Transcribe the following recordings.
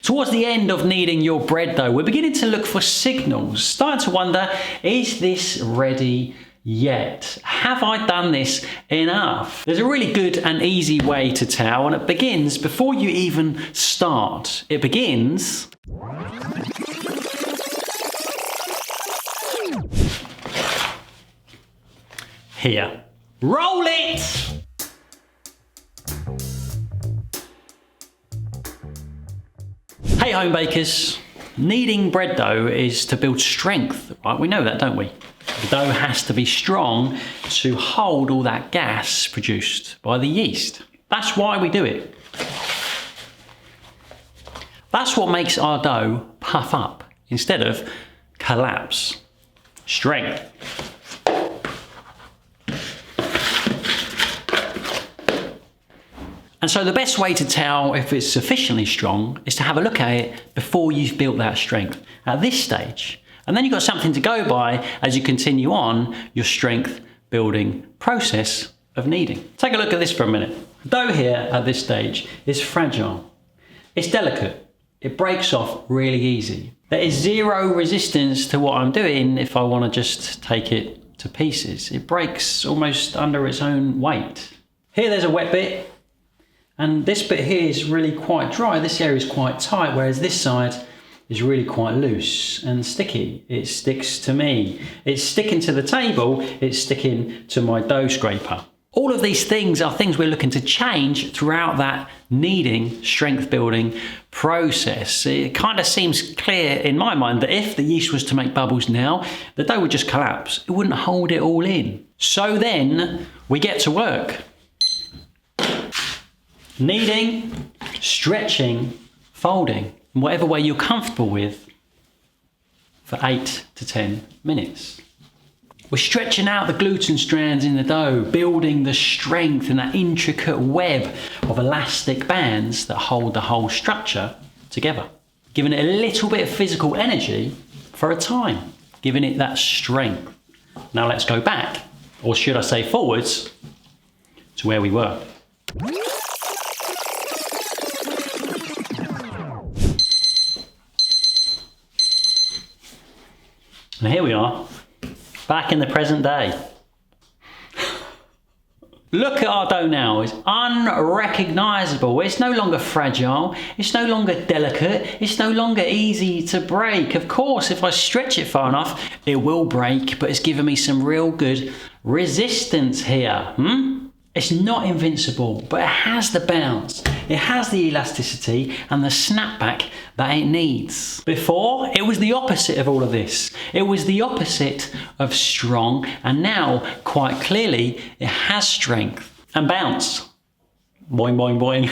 Towards the end of kneading your bread dough, we're beginning to look for signals, starting to wonder, is this ready yet? Have I done this enough? There's a really good and easy way to tell, and it begins before you even start. It begins here. Roll it! Hey home bakers, kneading bread dough is to build strength, right? We know that, don't we? The dough has to be strong to hold all that gas produced by the yeast. That's why we do it. That's what makes our dough puff up instead of collapse. Strength. And so the best way to tell if it's sufficiently strong is to have a look at it before you've built that strength at this stage. And then you've got something to go by as you continue on your strength building process of kneading. Take a look at this for a minute. The dough here at this stage is fragile. It's delicate. It breaks off really easy. There is zero resistance to what I'm doing if I want to just take it to pieces. It breaks almost under its own weight. Here there's a wet bit. And this bit here is really quite dry. This area is quite tight, whereas this side is really quite loose and sticky. It sticks to me. It's sticking to the table. It's sticking to my dough scraper. All of these things are things we're looking to change throughout that kneading, strength building process. It kind of seems clear in my mind that if the yeast was to make bubbles now, the dough would just collapse. It wouldn't hold it all in. So then we get to work. Kneading, stretching, folding, in whatever way you're comfortable with for 8 to 10 minutes. We're stretching out the gluten strands in the dough, building the strength and that intricate web of elastic bands that hold the whole structure together. Giving it a little bit of physical energy for a time, giving it that strength. Now let's go back, or should I say forwards, to where we were. And here we are, back in the present day. Look at our dough now, it's unrecognisable. It's no longer fragile, it's no longer delicate, it's no longer easy to break. Of course, if I stretch it far enough, it will break, but it's given me some real good resistance here. It's not invincible, but it has the bounce, it has the elasticity and the snapback that it needs. Before, it was the opposite of all of this. It was the opposite of strong, and now, quite clearly, it has strength and bounce. Boing, boing, boing.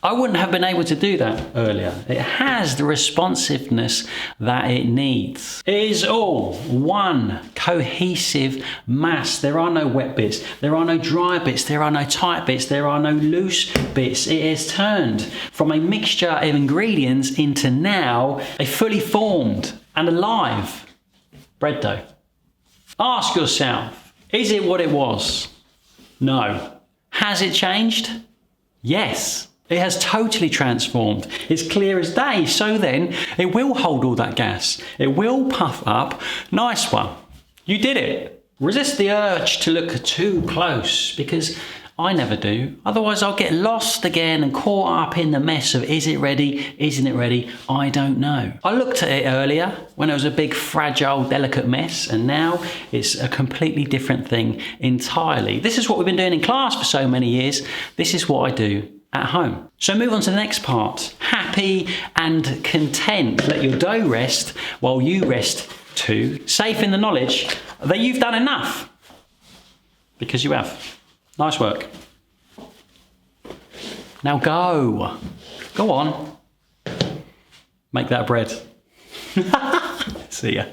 I wouldn't have been able to do that earlier. It has the responsiveness that it needs. It is all one cohesive mass. There are no wet bits, there are no dry bits, there are no tight bits, there are no loose bits. It has turned from a mixture of ingredients into now a fully formed and alive bread dough. Ask yourself, is it what it was? No. Has it changed? Yes. It has totally transformed. It's clear as day. So then it will hold all that gas. It will puff up. Nice one. You did it. Resist the urge to look too close, because I never do. Otherwise I'll get lost again and caught up in the mess of is it ready? Isn't it ready? I don't know. I looked at it earlier when it was a big, fragile, delicate mess, and now it's a completely different thing entirely. This is what we've been doing in class for so many years. This is what I do at home. So move on to the next part. Happy and content. Let your dough rest while you rest too. Safe in the knowledge that you've done enough. Because you have. Nice work. Now go. Go on. Make that bread. See ya.